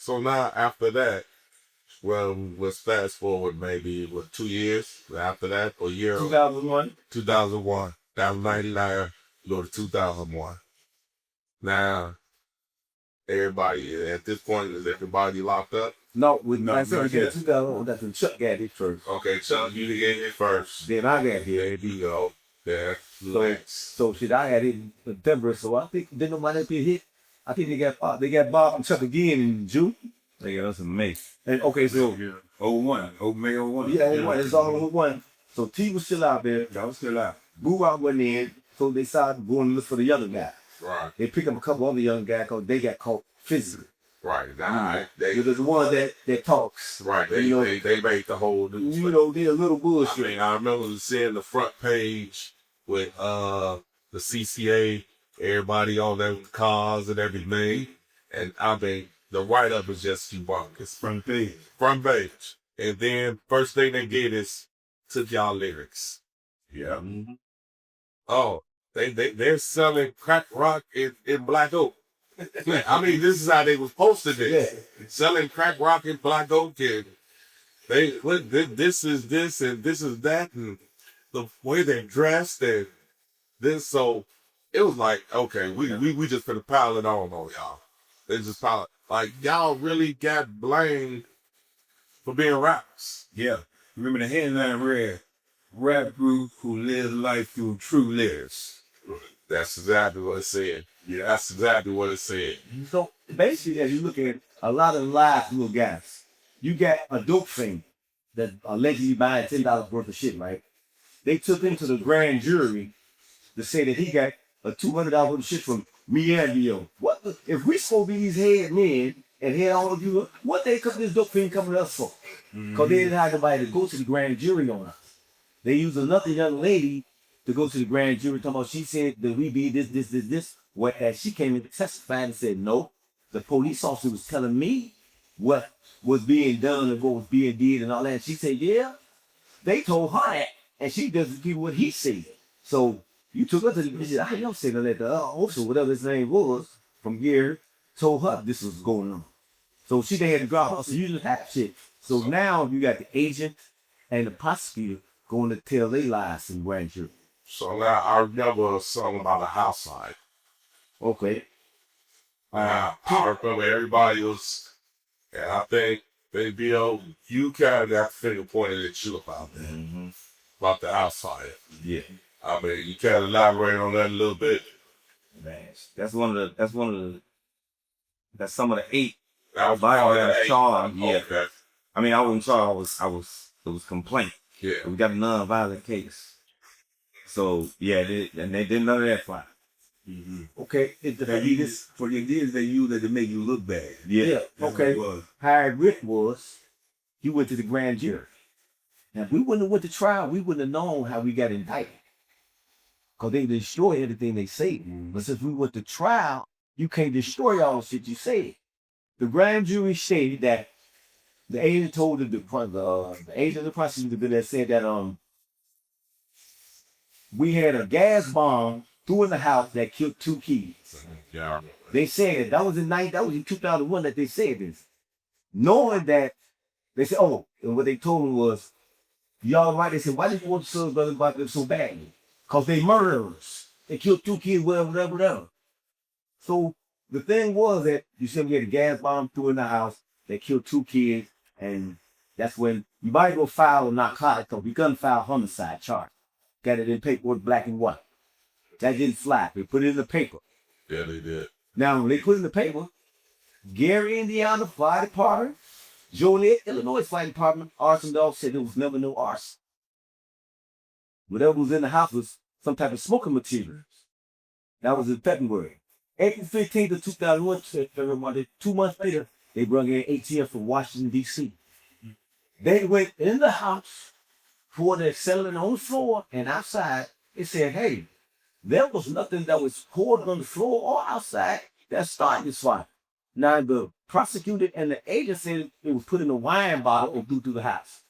So now after that, well, let's fast forward maybe 2 years after that, or a year. 2001. 2001. That was 99. Go to 2001. Now, everybody at this point, is everybody locked up? No, I said 2001. That's when Chuck got it first. Okay, Chuck, you get it first. Then I got here. There you go. Yeah. So shit, I had it in September. So I think didn't nobody be hit. I think they got Bob and Chuck again in June. They got us in May. And okay, so 01. May 01. Yeah, 01. It's all 01. So T was still out there. I was still out. Boo out went in. So they started going to look for the younger guy. Right. They picked up a couple other young guys because they got caught physically. Right. There's the one that talks. Right. They made the whole news. You know, they're a little bullshit. I mean, I remember seeing the front page with the CCA, everybody on there with cars and everything. And I mean, the write-up is just humongous. Front page. Front page. And then first thing they did is took y'all lyrics. Yeah. Mm-hmm. Oh, they're selling crack rock in Black Oak. I mean, this is how they was posted it. Yeah. Selling crack rock in Black Oak, and this is this and this is that, and the way they're dressed and this. So it was like, okay, we just finna pile it on y'all. They just pile it. Like, y'all really got blamed for being rappers. Yeah. Remember the headline read, "Rap group who lives life through true lyrics." That's exactly what it said. Yeah, that's exactly what it said. So basically, as you look at a lot of live little guys, you got a dope fiend that allegedly buying $10 worth of shit, right? They took him to the grand jury to say that he got a $200 worth of shit from me and you. What the, if we supposed to be these head men and head all of you, what they come this dope fiend coming to us for? Because they didn't have nobody to go to the grand jury on us. They used another young lady to go to the grand jury talking about, she said that we be this. Whereas she came in to testify and said, no, the police officer was telling me what was being done and what was being did and all that. And she said, yeah, they told her that. And she doesn't repeat what he said. So you took her to the, I don't say that the officer, whatever his name was, from here, told her this was going on. So she had to drop her. So you just have shit. So now you got the agent and the prosecutor going to tell their lies in grand jury. So now I remember something about a house side. Okay. I remember everybody was, and I think, baby, you kind of that finger pointed at you about that, about the outside. Yeah. I mean, you kind of elaborate on that a little bit. Man, that's some of the 8. That was I was charged. Yeah. Okay. I mean, I wasn't charged. It was complaint. Yeah. We got a non-violent case. So yeah, they did none of that fine. Okay. For the ideas they use that to make you look bad. Yeah. Okay. How it written was, you went to the grand jury. Now, if we wouldn't have went to trial, we wouldn't have known how we got indicted. Because they destroy everything they say. But since we went to trial, you can't destroy all the shit you said. The grand jury stated that the agent told the agent of the prosecutor that said that we had a gas bomb threw in the house that killed 2 kids. Yeah. They said that was in 2001 that they said this. Knowing that, they said, oh, and what they told him was, y'all right, they said, why did you want to sue Brother about them so badly? Because they murderers. They killed 2 kids, whatever. So the thing was that you said we had a gas bomb threw in the house that killed 2 kids, and that's when you might go file a narcotic, because we couldn't file homicide charge. Got it in paperwork, black and white. That didn't fly. They put it in the paper. Yeah, they did. Now, when they put it in the paper, Gary, Indiana Fire Department, Joliet, Illinois Fire Department, arson dog said there was never no arson. Whatever was in the house was some type of smoking material. That was in February. April 15th of 2001, 2 months later, they brought in ATF from Washington, D.C. They went in the house for their selling on the floor and outside. They said, hey, there was nothing that was poured on the floor or outside that started this fire. Now, the prosecutor and the agent said it was put in a wine bottle or blew through the house.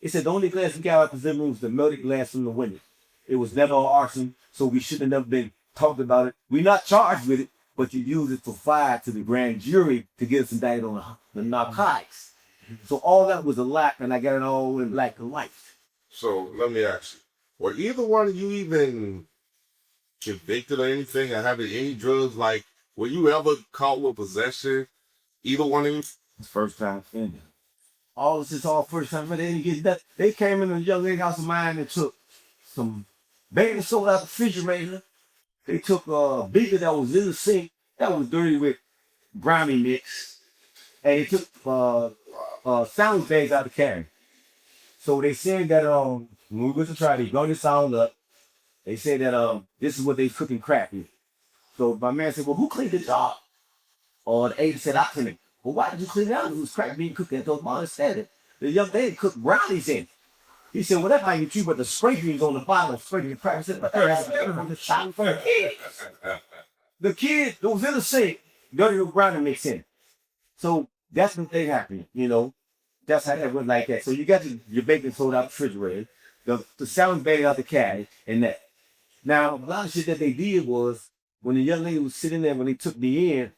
It said the only glass we got out the room was the melted glass from the window. It was never arson, so we should have never been talked about it. We're not charged with it, but you use it to fire to the grand jury to get us indicted on the narcotics. So all that was a lot, and I got it all in black and white. So let me ask you, were either one of you even convicted or anything or having any drugs? Like, were you ever caught with possession? Either one of you? It's first time offender. All this is all first time. They didn't get that. They came in a young lady house of mine and took some baking soda out the refrigerator. They took a beaker that was in the sink that was dirty with grimy mix, and they took sound bags out of the carry. So they said that when we went to try, they brought the sound up. They said that this is what they cooking crap in. So my man said, "Well, who cleaned the job?" Or the agent said, "I cleaned it." "Well, why did you clean it out? It was crap being cooked at those mothers said it. The young lady cooked brownies in it." He said, "Well, that's how you treat, but the scrapings on the bottom, scraping the crap." He said, "But that's from the shop for the kids." The kid that was in the sink, dirty with brownie mix in it. So that's what they happened, you know. That's how it went like that. So you got your baking soda out the refrigerator, the salad bag out the caddy, and that. Now, a lot of shit that they did was, when the young lady was sitting there, when they took me in,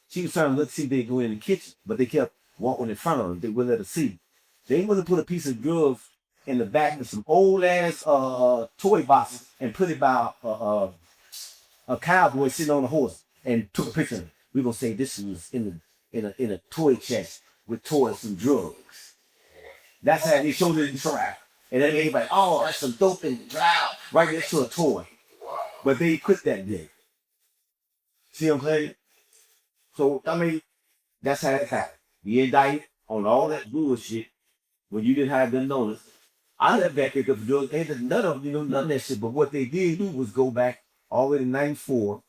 she was trying to see if they go in the kitchen, but they kept walking in front of them. They wouldn't let her see. They would have put a piece of drugs in the back of some old ass toy boxes and put it by a cowboy sitting on a horse and took a picture of it. We're gonna say this was in a toy chest with toys and drugs. That's how they showed it in trial. And then everybody, "Oh, that's some dope in the trial," right next to a toy. But they quit that day. See what I'm saying? So I mean, that's how it happened. You indicted on all that bullshit when you didn't have them notice. I left back here because drugs, they did none of them, none of that shit. But what they did do was go back all the way to 94.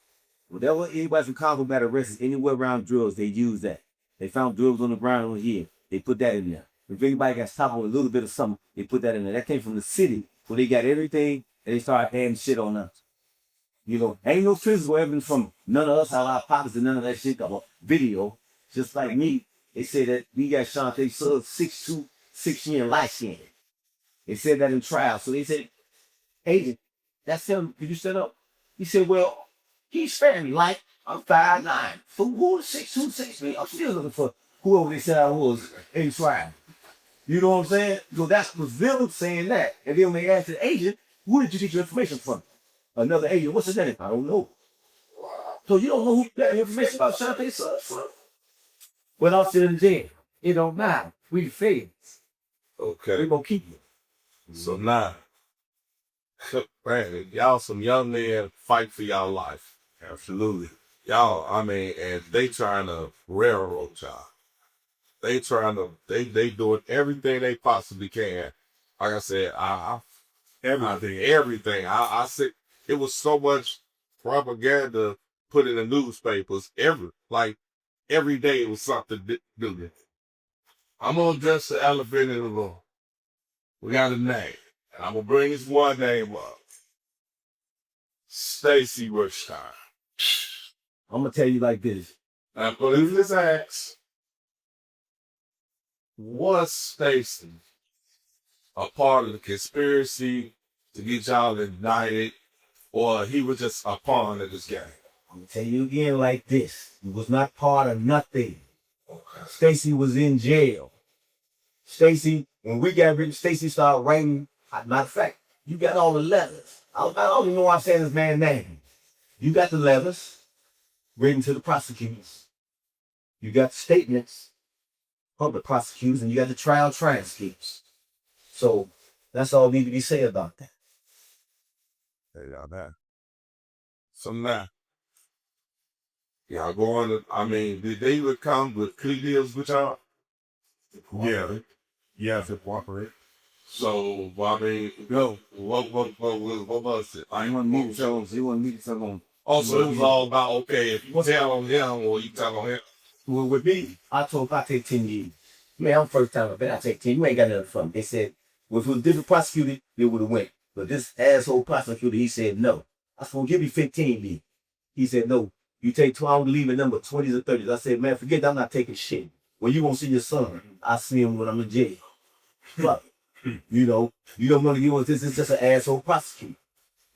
Whatever anybody from Concord got arrested anywhere around drugs, they used that. They found drugs on the ground on here. They put that in there. If anybody got stopped with a little bit of something, they put that in there. That came from the city, where they got everything and they started adding shit on us. You know, ain't no physical evidence from none of us, how our pockets and none of that shit got video. Just like me, they said that we got shot, they saw 6'2", 6 year light skin. They said that in trial. So they said, "Agent, that's him. Could you stand up?" He said, "Well, he's fairly light. I'm 5'9". So who is 6'2", 6'3"? I'm still looking for whoever they said I was in trial. You know what I'm saying? So that's was them saying that. And then when they asked the agent, "Who did you get your information from?" Another agent, "What's his name?" "I don't know." So you don't know who got information about Shantae son? Well, I'm still in jail. It don't matter. We failed. Okay. We gonna keep it. So now, man, y'all some young men fight for y'all life. Absolutely. Y'all, I mean, and they trying to railroad y'all. They trying to, they doing everything they possibly can. Like I said, everything. I said, it was so much propaganda put in the newspapers every day it was something new. I'm gonna address the elephant in the room. We got a name. And I'm gonna bring this one name up. Stacy Rushton. I'm gonna tell you like this. Now, but if this asks, was Stacy a part of the conspiracy to get y'all indicted, or he was just a pawn of this game? I'm gonna tell you again like this. He was not part of nothing. Okay. Stacy was in jail. Stacy, when we got written, Stacy started writing. Matter of fact, you got all the letters. I don't even know why I'm saying this man's name. You got the letters written to the prosecutors. You got statements from the prosecutors, and you got the trial transcripts. So that's all need to be said about that. Hey, y'all that. So now, y'all going to, I mean, did they even come with plea deals with y'all? Yeah. Yeah, to cooperate. So, I mean, what was it? I want to meet Jones. You want to meet someone. Also, it was all about, okay, if you tell on him or you tell on him. Well, with me, I told him I take 10 years. Man, I'm first time, but I take 10. You ain't got nothing from me. They said, well, if it was a different prosecutor, they would have went. But this asshole prosecutor, he said no. I said, well, give me 15 years. He said, no. You take 12, I'm leaving number 20s or 30s. I said, man, forget that. I'm not taking shit. When you won't see your son, I see him when I'm in jail. Fuck. You know, you don't want to give us this. It's just an asshole prosecutor.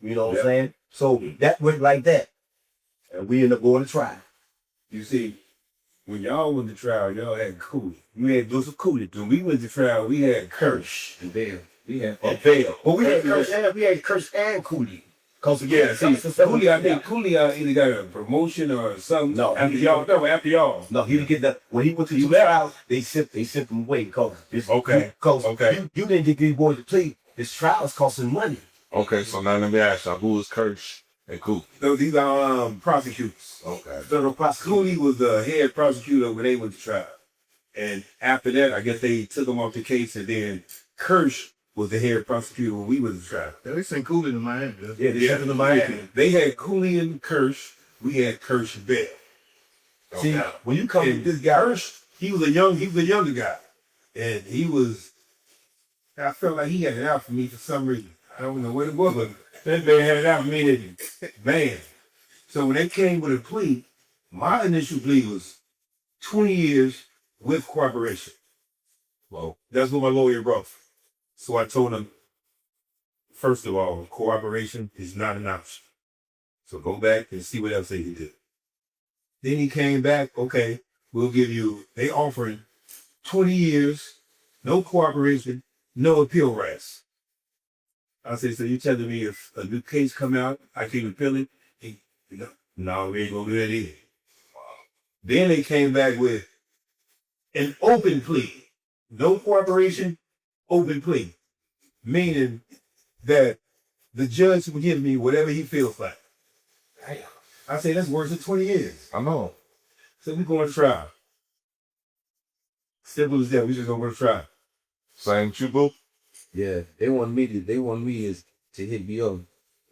You know what I'm saying? So that went like that. And we end up going to trial. You see, when y'all went to trial, y'all had Cooley. We had Joseph Cooley. When we went to trial, we had Kirsch and Bell. We had Bell. But we had Kirsch and Cooley. Cause Yeah, see, Cooley, I think Cooley either got a promotion or something. No, after y'all. No, he didn't get that. When he went to trial, they sent him away. Cause you didn't get these boys to plea. This trial is costing money. Okay, so now let me ask y'all, who is Kirsch and Cooley? So these are prosecutors. Okay. Federal prosecutor. Cooley was the head prosecutor when they went to trial. And after that, I guess they took him off the case, and then Kirsch was the head prosecutor when we went to trial. They sent Cooley to Miami. Yeah, they sent him to Miami. They had Cooley and Kirsch. We had Kirsch and Bell. See, when you come, And this guy, Kirsch, he was a younger guy. And I felt like he had it out for me for some reason. I don't know what it was, but that man had it out for me. Man. So when they came with a plea, my initial plea was 20 years with cooperation. Well, that's what my lawyer wrote. So I told him, first of all, cooperation is not an option. So go back and see what else they did. Then he came back, okay, we'll give you, they offering 20 years, no cooperation, no appeal rights. I said, so you telling me if a new case come out, I can appeal it? No, we ain't gonna do that either. Then they came back with an open plea. No cooperation, open plea. Meaning that the judge will give me whatever he feels like. I say that's worse than 20 years. I know. So we going to trial. Simple as that. We just going to trial. Same with you, boo? Yeah, they want me to hit me up.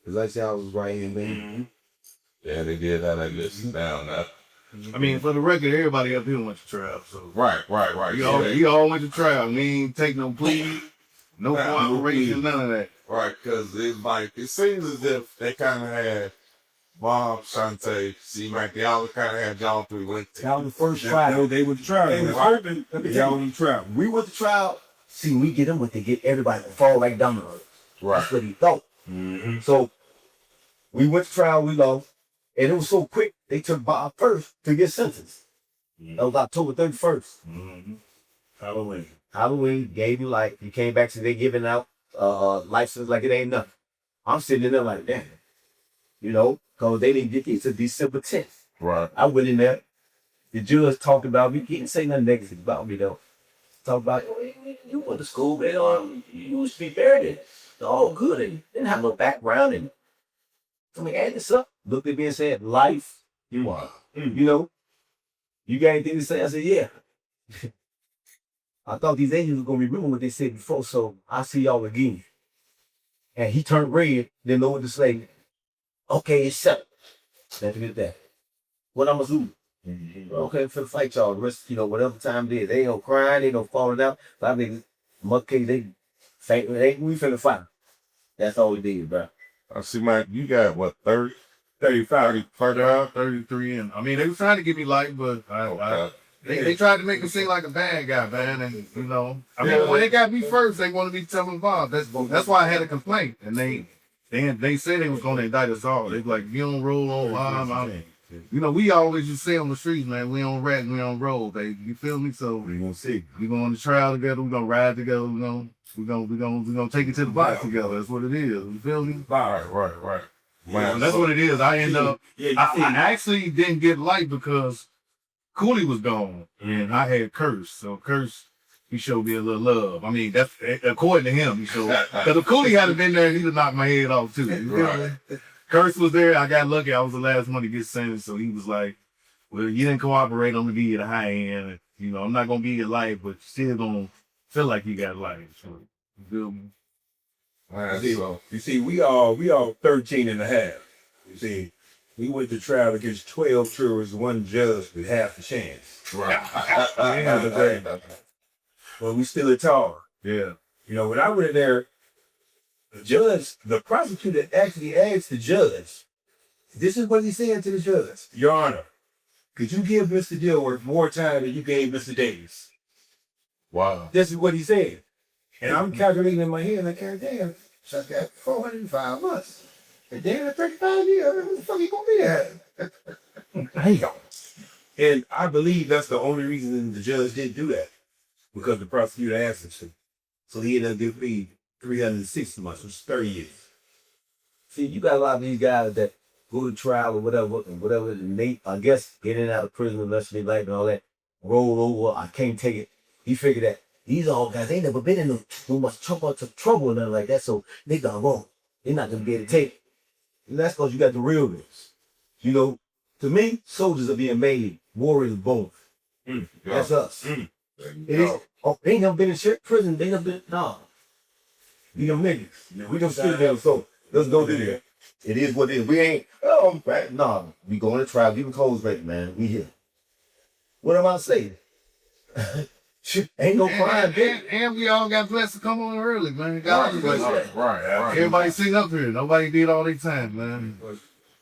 Cause I said I was right here, man. Yeah, they did that. I listen down now. I mean, for the record, everybody up here went to trial. So Right. we all went to trial. We ain't take no plea, no cooperation, none of that. Right, because it seems as if they kind of had Bob, Shante, C-Mac, they all kind of had y'all three went to. that was the first trial. They went to trial. They was open. Y'all went to trial. We went to trial. See, we get them what they get everybody to fall like dominoes. Right. That's what he thought. Mm-hmm. So we went to trial, we lost. And it was so quick, they took Bob first to get sentenced. That was October 31st. Mm-hmm. Halloween. Halloween gave you life. You came back, so they giving out license like it ain't nothing. I'm sitting in there like, damn. You know, because they didn't get it to December 10th. Right. I went in there. The judge talked about me. He didn't say nothing negative about me, though. Talk about, you went to school, man. You used to be buried. All good. And didn't have no background. And so we add this up. Looked at me and said, life. You know, you got anything to say? I said, yeah. I thought these angels were going to remember what they said before, so I'll see y'all again. And he turned red, didn't know what to say. Okay, it's settled. Let's get that. What I'm going to do? Okay, for the fight y'all. The rest, whatever time it is. They ain't no crying, they ain't no falling out. But I mean, we finna fight. That's all we did, bro. I see, Mike, you got what, 30? 35. 33, and I mean, they were trying to give me life, but they tried to make me seem like a bad guy, man. And I mean, when they got me first, they wanted me to tell them Bob. That's why I had a complaint, and they said they was going to indict us all. They was like, you don't roll on Bob. We always just say on the streets, man, we on rat and we on roll, baby. You feel me? So we gonna see. We going to trial together. We gonna ride together. We gonna take it to the box together. That's what it is. You feel me? Right. Man, that's what it is. I end up. I actually didn't get light because Cooley was gone and I had Curse. So Curse, he showed me a little love. I mean, that's according to him. He showed. Because if Cooley hadn't been there, he'd have knocked my head off too. You feel me? Curse was there. I got lucky. I was the last one to get sentenced. So he was like, well, you didn't cooperate. I'm going to give you the high end. I'm not going to give you life, but you still going to feel like you got life. So, you feel me? You see, we all 13 and a half. You see, we went to trial against 12 jurors, one judge with half a chance. Right. Well, we still at tar. Yeah. When I went in there, the prosecutor actually asked the judge, this is what he said to the judge. Your Honor, could you give Mr. Dilworth more time than you gave Mr. Davis? Wow. This is what he said. And I'm calculating in my head, like, damn, so I got 405 months. And damn, 35 years, what the fuck you gonna be at? Damn. And I believe that's the only reason the judge didn't do that, because the prosecutor asked him to. So he ended up getting paid 360 months, which is 30 years. See, you got a lot of these guys that go to trial or whatever, and they, I guess, get in and out of prison unless they like and all that, roll over, I can't take it. He figured that these all guys, they never been in no much trouble or nothing like that, so they gone wrong. They're not gonna be able to take it. And that's because you got the realness. You know, to me, soldiers are being made, warriors born. That's us. It is, they ain't never been in prison, they never been, nah. We them niggas. We them still there, so let's go to there. It is what it is. We ain't, nah, we going to trial, give clothes right, man. We here. What am I saying? Shit, ain't no crime, and we all got blessed to come on early, man. God bless. Right. Everybody sitting up here. Nobody did all their time, man.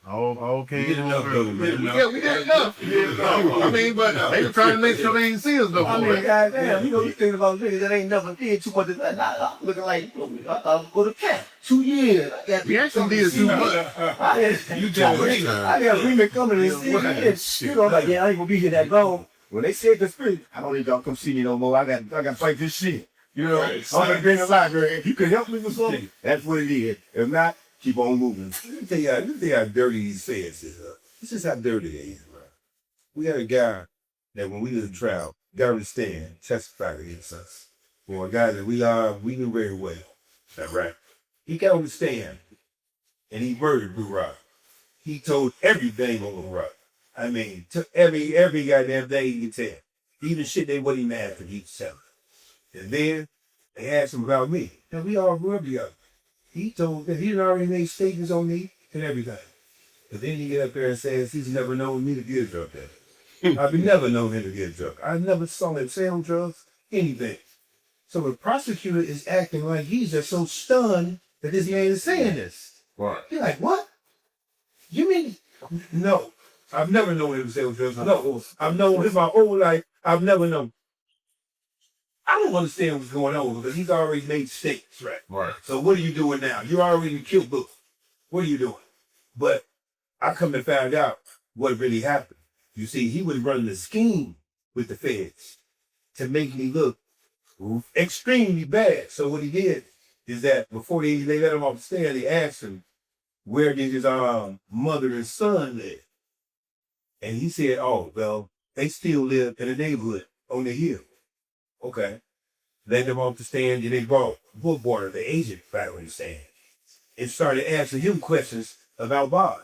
All came We did enough, early. though, man. Yeah, we did enough. I mean, but they were trying to make sure they ain't see us though. I mean, goddamn, you know, you think about niggas that ain't never did too much. I'm looking like, I go to camp. 2 years. We actually did too much. You tell me. I got women coming and see me. You know, like, yeah, I ain't gonna be here that long. When they said the spirit, I don't need y'all come see me no more. I got to fight this shit. You know, I'm gonna bring a lot, girl. If you can help me with something, that's what it is. If not, keep on moving. Let me tell you how dirty these feds is. This is how dirty they is, bro. We had a guy that when we was in trial, got on the stand, testified against us. For a guy that we knew very well. That right? He got on the stand and he murdered Blue Rock. He told everything on Blue Rock. I mean, took every goddamn thing he could tell. Even shit they wasn't even after he was telling. And then they asked him about me. And we all grew up together. He told that he had already made statements on me and everything. But then he get up there and says he's never known me to get a drug test. I've never known him to get a drug. I never saw him sell drugs, anything. So the prosecutor is acting like he's just so stunned that this man is saying this. Right. You're like, what? You mean? No. I've never known him to sell drugs. No. I've known him my whole life. I've never known. I don't understand what's going on because he's already made statements, right? Right. So what are you doing now? You already killed Book. What are you doing? But I come to find out what really happened. You see, he was running a scheme with the feds to make me look extremely bad. So what he did is that before they let him off the stand, they asked him, where did his mother and son live? And he said, oh, well, they still live in the neighborhood on the hill. Okay. Let them off the stand, and they brought Bookwater, the agent, back on the stand, and started asking him questions about Bob.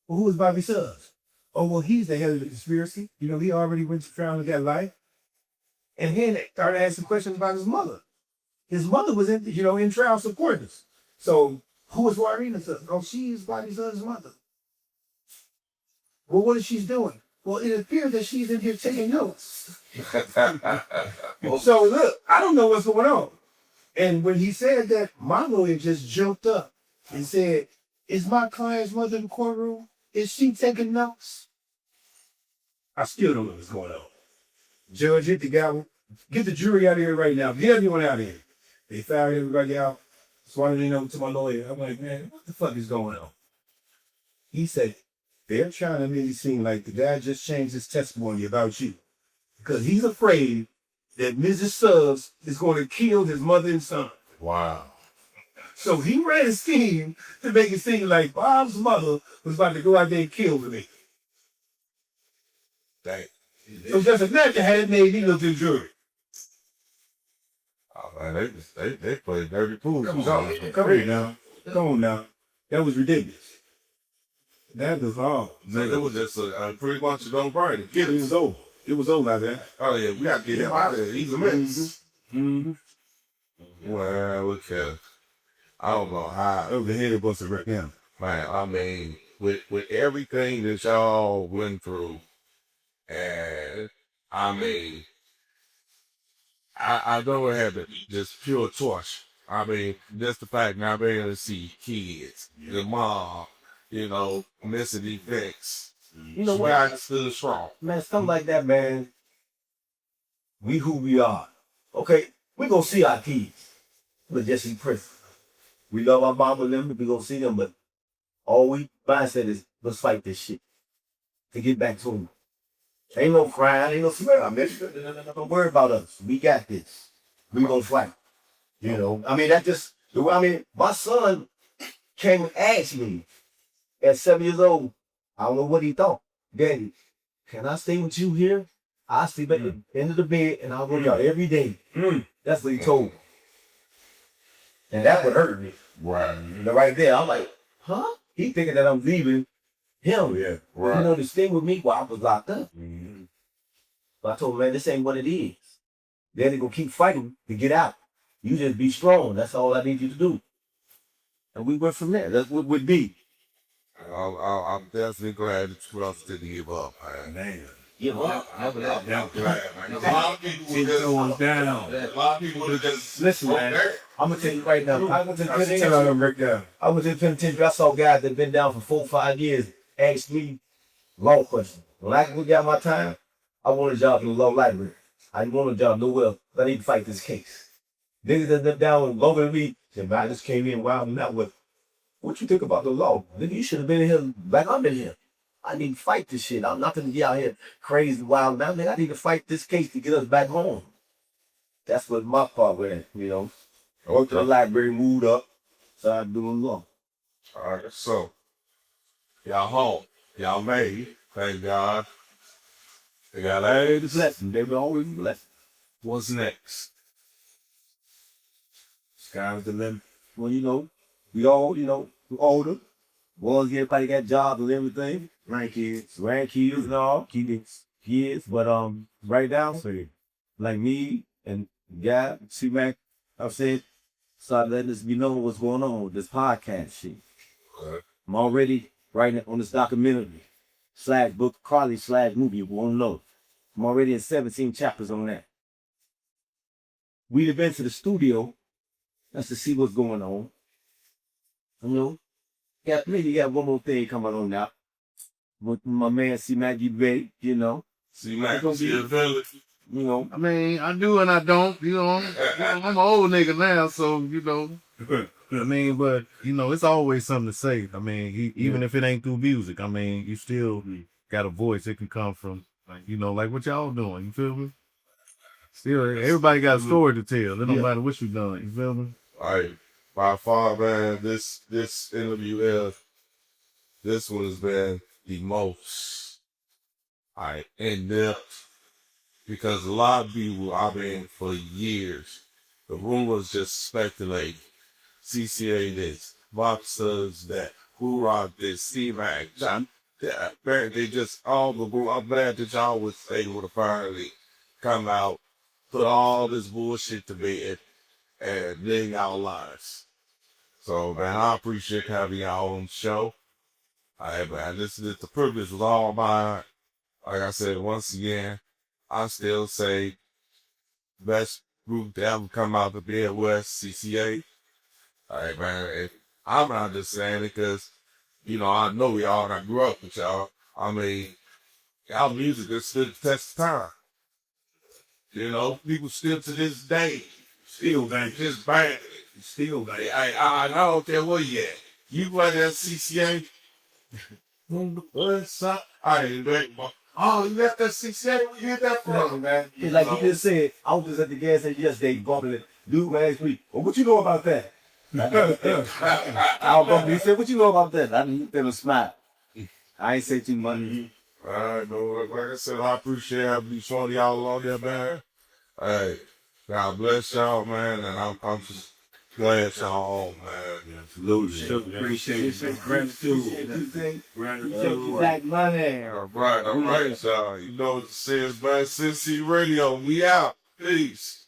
Well, who is Bobby Suggs? Oh, well, he's the head of the conspiracy. You know, he already went to trial and got life. And then they started asking questions about his mother. His mother was in trial supporting us. So who is Warina Suggs? Oh, she is Bobby Suggs' mother. Well, what is she doing? Well, it appears that she's in here taking notes. So look, I don't know what's going on. And when he said that, my lawyer just jumped up and said, is my client's mother in the courtroom? Is she taking notes? I still don't know what's going on. Judge, hit the gavel. Get the jury out of here right now. Get everyone out of here. They fired everybody out. So I didn't know to my lawyer. I'm like, man, what the fuck is going on? He said, they're trying to make it seem like the guy just changed his testimony about you. Because he's afraid that Mrs. Suggs is going to kill his mother and son. Wow. So he ran a scheme to make it seem like Bob's mother was about to go out there and kill me. Dang. So just imagine how it made me look to the jury. Oh, man, they played dirty pool. Come here now. Come on now. That was ridiculous. That was all. Man, it was just pretty much a don't burn it. It was over. It was over like that. Oh, yeah, we got to get him out of there. He's a mess. Mm-hmm. Well, look at, I don't know how. Over the head of us right now. Man, I mean, with everything that y'all went through, and I mean, I know it had just pure torch. I mean, just the fact now being able to see kids, the mom, missing effects. You know what? I stood strong. Man, something like that, man. We who we are. Okay, we gonna see our kids. We're just in prison. We love our mama and them, we gonna see them, but all we mindset is, let's fight this shit. to get back to him. Ain't no crying, ain't no smell. I mean, don't worry about us. We got this. We gonna fight. You know, I mean, that just, I mean, my son came and asked me at 7 years old, I don't know what he thought. Daddy, can I stay with you here? I sleep at the end of the bed and I'll go to y'all every day. That's what he told me. And that would hurt me. Right. Right there, I'm like, huh? He thinking that I'm leaving him. Yeah. Right. You know, the thing with me while I was locked up. Mm-hmm. But I told him, man, this ain't what it is. Daddy gonna keep fighting to get out. You just be strong. That's all I need you to do. And we went from there. That's what would be. I'm definitely glad that you also didn't give up, man. Give up. I'm glad, man. A lot of people would just going down. A lot of people would just Listen, man. I'm gonna tell you right now. I went to the Tell penitentiary. them break down. I was in the penitentiary. I saw guys that been down for 4 or 5 years ask me law questions. When I got my time, I want a job in the law library. I didn't want a job nowhere else. I need to fight this case. Niggas that been down longer than me said, man, I just came in while I'm not with. What you think about the law? Nigga, you should have been in here like I'm in here. I need to fight this shit. I'm not gonna be out here crazy wild now. Nigga, I need to fight this case to get us back home. That's what my part with, you know. The library moved up, started doing law. All right, so y'all home, y'all made, thank God. They got Hey, this lesson, they were always blessed. What's next? Sky's the limit. Well, you know, we all, you know, we're older. Boys, everybody got jobs and everything. Grandkids and all, kids. But right now, so like me and guy, C-Mac, I've said, started letting us be known what's going on with this podcast shit. Okay. I'm already writing on this documentary / book, Carly / movie, you won't know. I'm already in 17 chapters on that. We'd have been to the studio just to see what's going on. You know, maybe got one more thing coming on now. With my man C-Mac, you ready, you know. C-Mac, still feeling it? You know. I mean, I do and I don't. I'm an old nigga now, so I mean, but it's always something to say. I mean, even if it ain't through music, I mean, you still got a voice. It can come from, like what y'all doing. You feel me? Still, everybody got a story to tell. It don't matter what you done. You feel me? All right, by far, man, this interview this one has been the most in depth, because a lot of people, for years, the rumors just speculate. CCA this, boxers that, who rocked this, C-Mac, they just all the rumors. I'm glad that y'all was able to finally come out, put all this bullshit to bed, and live our lives. So, man, I appreciate having y'all on the show. All right, man, the privilege was all mine. Like I said, once again, I still say best group to ever come out of the Midwest, CCA. All right, man, I'm not just saying it because, I know y'all, and I grew up with y'all. I mean, y'all music is still the test of time. People still to this day, still just bang. Still bang. I don't care where you at. You play that CCA, on the west side. Oh, you left that CCA? Where you get that from, man? Like you just said, I was just at the gas station yesterday bumping it. Dude last week, well, what you know about that? I was bumping. He said, what you know about that? I didn't look at him smile. I ain't say too much. All right, no, like I said, I appreciate having showing y'all along there, man. Hey, God bless y'all, man, and I'm just glad y'all home, man. Absolutely. Appreciate it. Gratitude. Black money. All right, y'all. You know what it says, man. CC Radio, we out. Peace.